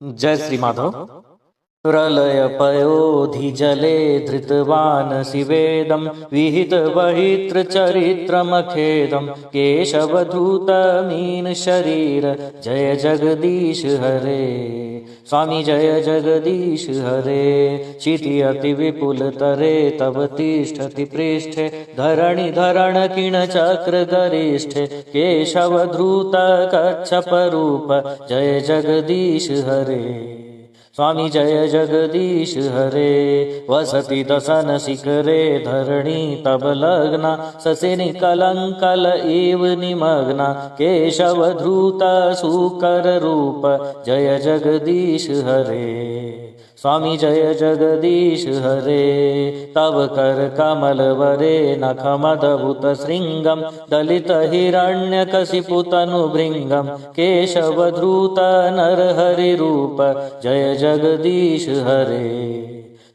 जय श्री माधव। प्रलय पयोधि जले धृतवान् शिवेदं विहित वहित्र चरित्रमखेदं केशवधूत मीन शरीर। जय जगदीश हरे स्वामी जय जगदीश हरे। क्षिति अति विपुल तरे तव तिष्ठति पृष्ठे धरणि धरण किण चक्र गरिष्ठे केशवधूत कच्छप रूप। जय जगदीश हरे स्वामी जय जगदीश हरे। वसति दसन शिखरे धरणी तब लग्ना ससिनि कलंकल इव निमग्ना केशवधूत सुकर रूप। जय जगदीश हरे स्वामी जय जगदीश हरे। तव कर कमल वरे नख मदभुत श्रृंगम दलित हिरण्यकशिपु तनु भृंगम केशवधूत नरहरि रूप। जय जगदीश हरे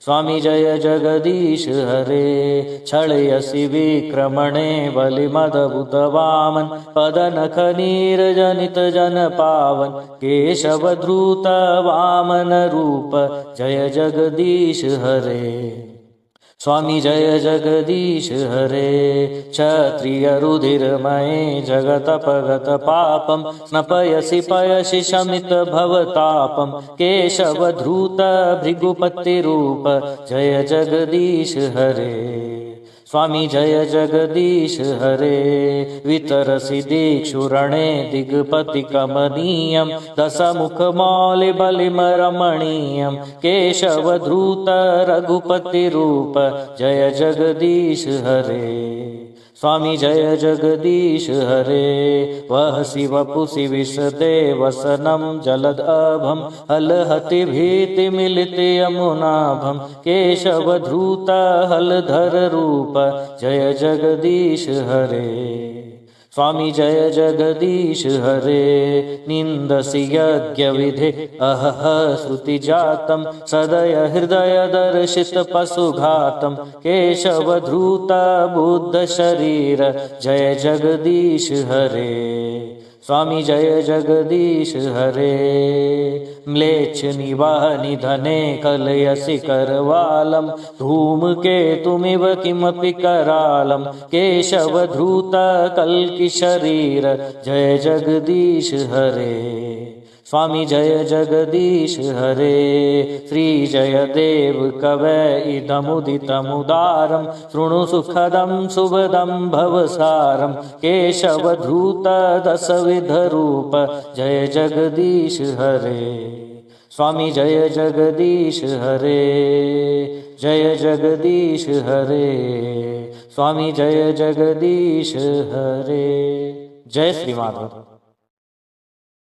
स्वामी जय जगदीश हरे। छलयसि विक्रमणे बलिमदभुत वामन पदनख नीरजनित जन पावन केशवधूत वामन रूप। जय जगदीश हरे स्वामी जय जगदीश हरे। क्षत्रिय रुधिरमये जगतपगत पापं स्नपयसि पयसि शमित भवतापं केशवधूत भृगुपतिरूप। जय जगदीश हरे स्वामी जय जगदीश हरे। वितरसि दिक्षुरणे दिग्पति कमनीयं दशमुख मौलि बलिम रमणीयं केशवधूत रघुपति रूप। जय जगदीश हरे स्वामी जय जगदीश हरे। वहसि वपुसि विषदेवसनं जलदभं हलहति भीति मिलित यमुनाभं केशवधूत हलधर रूप। जय जगदीश हरे स्वामी जय जगदीश हरे। निंदसि यज्ञ विधे अहह श्रुति जातं सदय हृदय दर्शित पशुघातं केशवधूत बुद्ध शरीर। जय जगदीश हरे स्वामी जय जगदीश हरे। म्लेच्छ निवाह निधने कलयसि करवालं धूमकेतुमिव किमपि करालं केशवधूत कल्कि शरीर। जय जगदीश हरे स्वामी जय जगदीश हरे। श्री जयदेव कवय इदमुदितमुदारं शृणु सुखदं शुभदं भवसारं केशवधूत दशविध रूप। जय जगदीश हरे स्वामी जय जगदीश हरे जय जगदीश हरे स्वामी जय जगदीश हरे। जय श्री माधव।